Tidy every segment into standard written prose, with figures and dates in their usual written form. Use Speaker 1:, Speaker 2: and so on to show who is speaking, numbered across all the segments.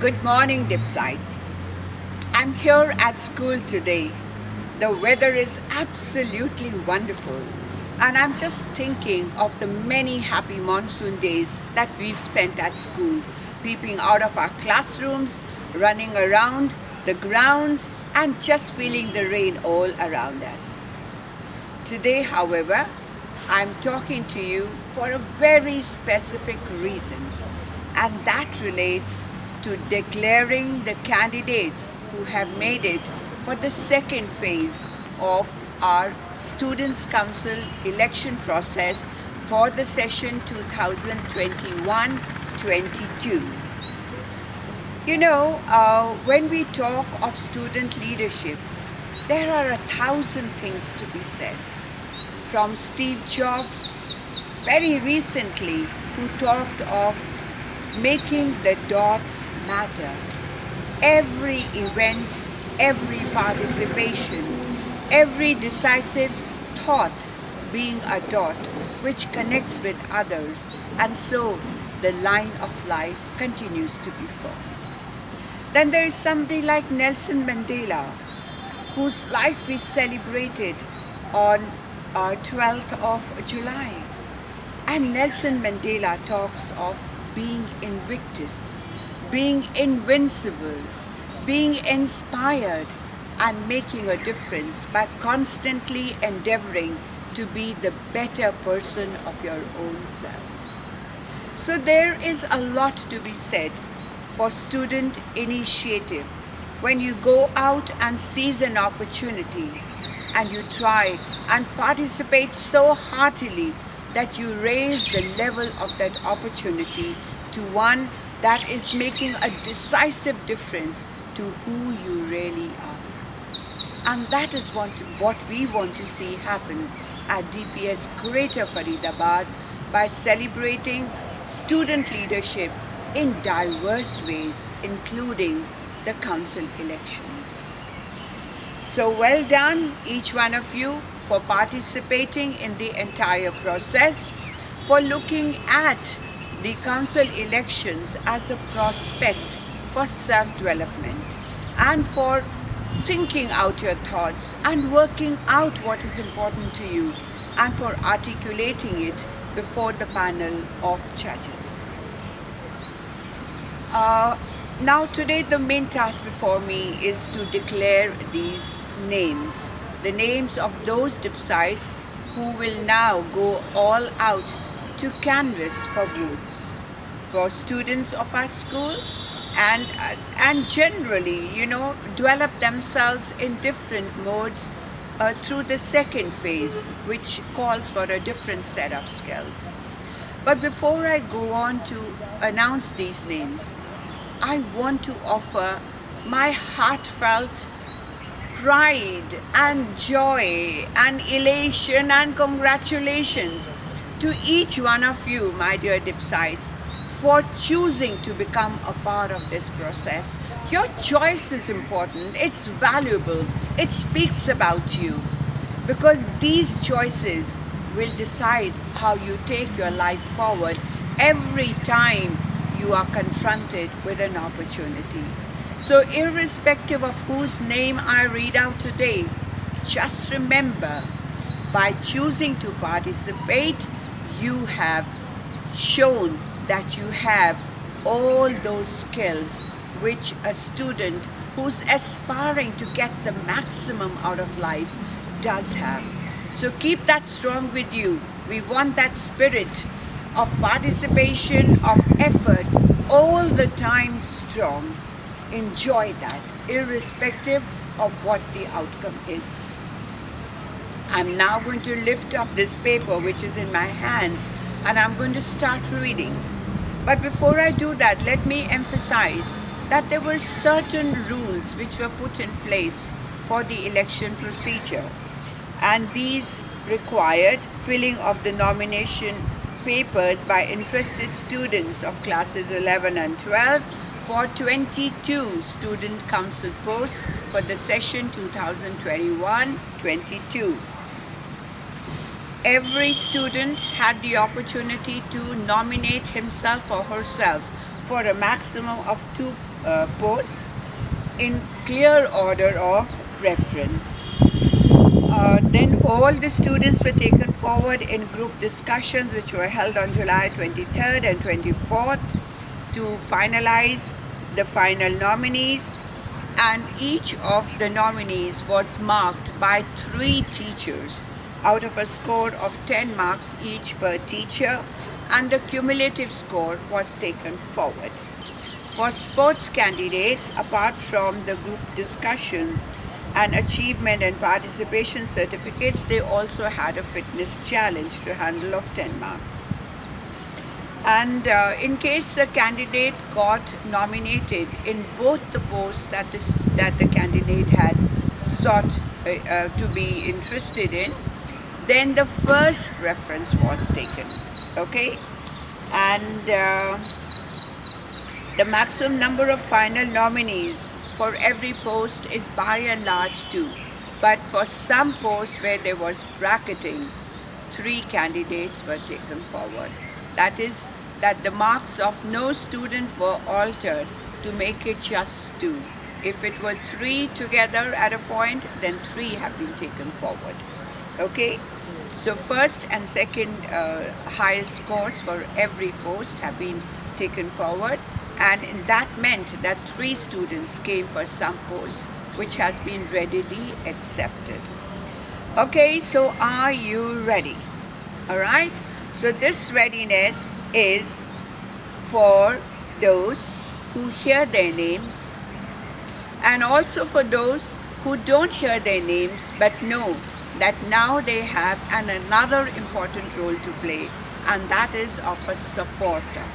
Speaker 1: Good morning, Dipsites. I'm here at school today. The weather is absolutely wonderful, and I'm just thinking of the many happy monsoon days that we've spent at school, peeping out of our classrooms, running around the grounds, and just feeling the rain all around us. Today, however, I'm talking to you for a very specific reason, and that relates to declaring the candidates who have made it for the second phase of our Students' Council election process for the session 2021-22. When we talk of student leadership, there are 1,000 things to be said. From Steve Jobs, very recently, who talked of making the dots matter. Every event, every participation, every decisive thought being a dot which connects with others, and so the line of life continues to be formed. Then there is somebody like Nelson Mandela, whose life we celebrated on 12th of July. And Nelson Mandela talks of being invictus, being invincible, being inspired, and making a difference by constantly endeavoring to be the better person of your own self. So there is a lot to be said for student initiative when you go out and seize an opportunity and you try and participate so heartily that you raise the level of that opportunity to one that is making a decisive difference to who you really are. And that is what we want to see happen at DPS Greater Faridabad by celebrating student leadership in diverse ways, including the council elections. So well done, each one of you, for participating in the entire process, for looking at the council elections as a prospect for self-development, and for thinking out your thoughts and working out what is important to you, and for articulating it before the panel of judges. Now today the main task before me is to declare these names, the names of those Dipsites who will now go all out to canvass for votes for students of our school, and generally, develop themselves in different modes through the second phase, which calls for a different set of skills. But before I go on to announce these names, I want to offer my heartfelt pride and joy and elation and congratulations to each one of you, my dear Dipsites, for choosing to become a part of this process. Your choice is important, it's valuable, it speaks about you, because these choices will decide how you take your life forward every time you are confronted with an opportunity. So irrespective of whose name I read out today, just remember, by choosing to participate, you have shown that you have all those skills which a student who's aspiring to get the maximum out of life does have. So keep that strong with you. We want that spirit of participation, of effort, all the time strong. Enjoy that, irrespective of what the outcome is. I'm now going to lift up this paper which is in my hands, and I'm going to start reading. But before I do that, let me emphasize that there were certain rules which were put in place for the election procedure, and these required filling of the nomination papers by interested students of classes 11 and 12 for 22 student council posts for the session 2021-22. Every student had the opportunity to nominate himself or herself for a maximum of 2 posts in clear order of preference. Then all the students were taken forward in group discussions which were held on July 23rd and 24th to finalize the final nominees, and each of the nominees was marked by 3 teachers out of a score of 10 marks each per teacher, and the cumulative score was taken forward. For sports candidates, apart from the group discussion and achievement and participation certificates, they also had a fitness challenge to handle of 10 marks. And in case the candidate got nominated in both the posts that the candidate had sought to be interested in, then the first preference was taken. Okay? And the maximum number of final nominees for every post is by and large 2. But for some posts where there was bracketing, 3 candidates were taken forward. That is, that the marks of no student were altered to make it just 2. If it were 3 together at a point, then 3 have been taken forward. Okay? So first and second highest scores for every post have been taken forward, and that meant that 3 students came for some posts, which has been readily accepted. Okay, so are you ready? All right? So this readiness is for those who hear their names, and also for those who don't hear their names but know that now they have another important role to play, and that is of a supporter.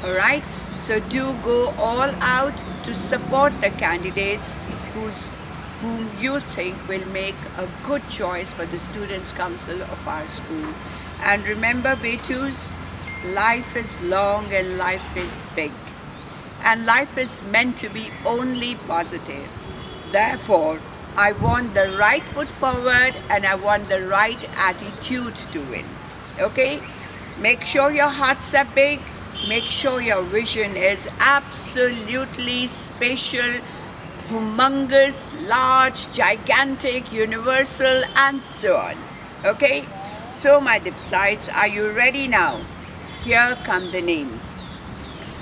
Speaker 1: All right? So do go all out to support the candidates whom you think will make a good choice for the Students' Council of our school. And remember, Betus, life is long and life is big. And life is meant to be only positive. Therefore, I want the right foot forward and I want the right attitude to win. Okay? Make sure your hearts are big. Make sure your vision is absolutely spatial, humongous, large, gigantic, universal, and so on. Okay? So, my dipsites, are you ready now? Here come the names.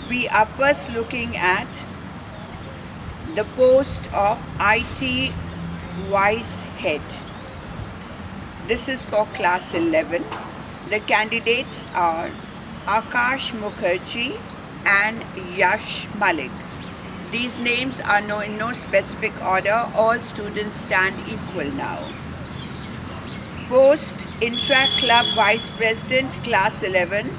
Speaker 1: We are first looking at the post of IT Vice Head. This is for class 11. The candidates are Akash Mukherjee and Yash Malik. These names are in no specific order. All students stand equal now. Post Intra-Club Vice President, Class 11,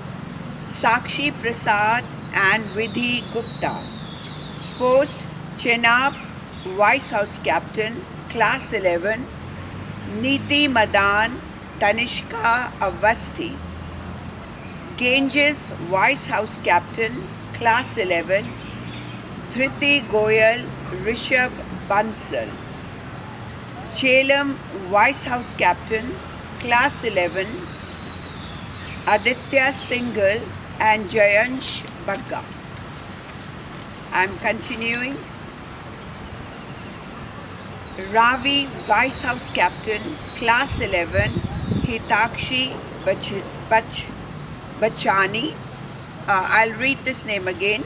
Speaker 1: Sakshi Prasad and Vidhi Gupta. Post Chenab Vice House Captain, Class 11, Niti Madan, Tanishka Avasthi. Ganges Vice House Captain, Class 11, Dhriti Goyal, Rishabh Bansal. Chelem Vice House Captain, Class 11, Aditya Singhal and Jayansh Bagga. I'm continuing. Ravi Vice House Captain, Class 11, Hitakshi Bachani. I'll read this name again.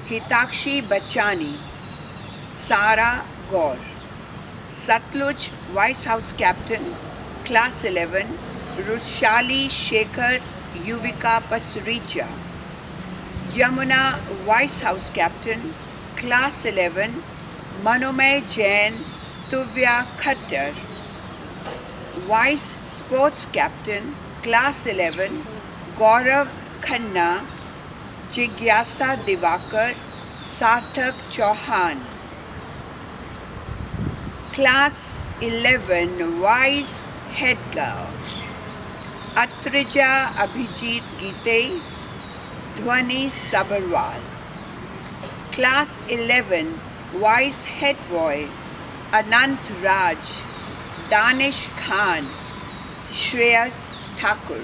Speaker 1: Hitakshi Bachani, Sara Gaur. Satluj Vice House Captain, Class 11, Rushali Shekhar Yuvika Pasricha. Yamuna Vice House Captain, Class 11, Manomay Jain Tuvya Khattar. Vice Sports Captain, Class 11, Gaurav Khanna, Jigyasa Divakar, Sarthak Chauhan. Class 11 Vice Head Girl, Atrija Abhijit Gite, Dhwani Sabarwal. Class 11 Vice Head Boy, Anant Raj, Danish Khan, Shreyas Thakur.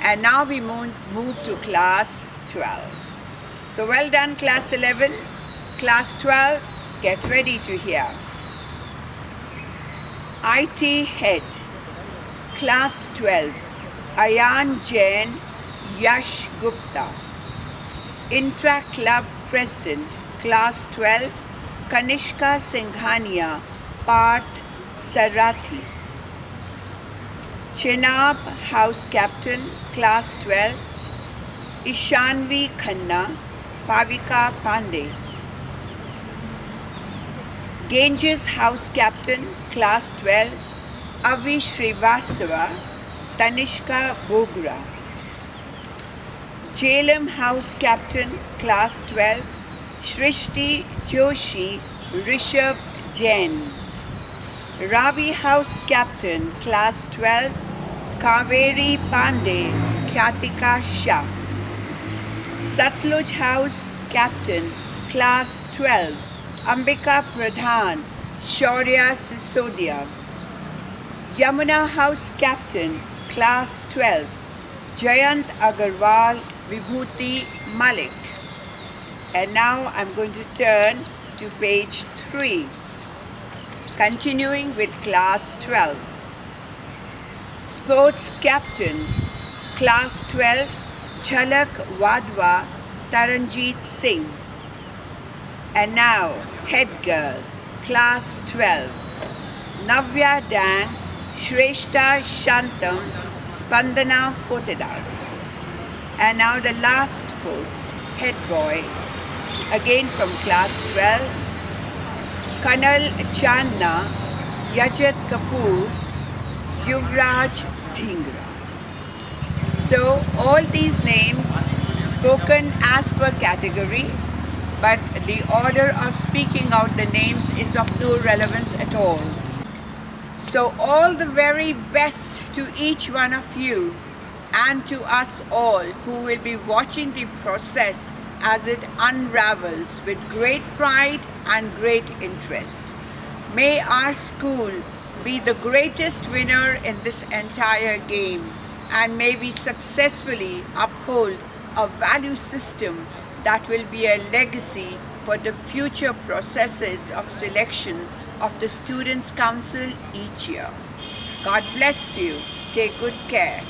Speaker 1: And now we move to class 12. So well done, Class 11. Class 12, get ready to hear. IT Head, Class 12, Ayan Jain, Yash Gupta. Intra Club President, Class 12, Kanishka Singhania, Parth Sarathi. Chenab House Captain, Class 12, Ishanvi Khanna, Pavika Pandey. Ganges House Captain, Class 12, Avi Srivastava, Tanishka Bogra. Jhelum House Captain, Class 12, Shrishti Joshi, Rishabh Jain. Ravi House Captain, Class 12, Kaveri Pandey, Kyatika Shah. Satluj House Captain, Class 12, Ambika Pradhan, Shaurya Sisodia. Yamuna House Captain, Class 12, Jayant Agarwal, Vibhuti Malik. And now I'm going to turn to page 3, continuing with Class 12. Sports Captain, Class 12, Jhalak Wadhwa, Taranjeet Singh. And now, Head Girl, Class 12, Navya Dang, Shrestha Shantam, Spandana Fotedar. And now the last post, Head Boy, again from Class 12, Kanal Channa, Yajat Kapoor, Yuvraj Dhingra. So all these names spoken as per category, but the order of speaking out the names is of no relevance at all. So all the very best to each one of you and to us all who will be watching the process as it unravels with great pride and great interest. May our school be the greatest winner in this entire game, and may we successfully uphold a value system that will be a legacy for the future processes of selection of the Students' Council each year. God bless you. Take good care.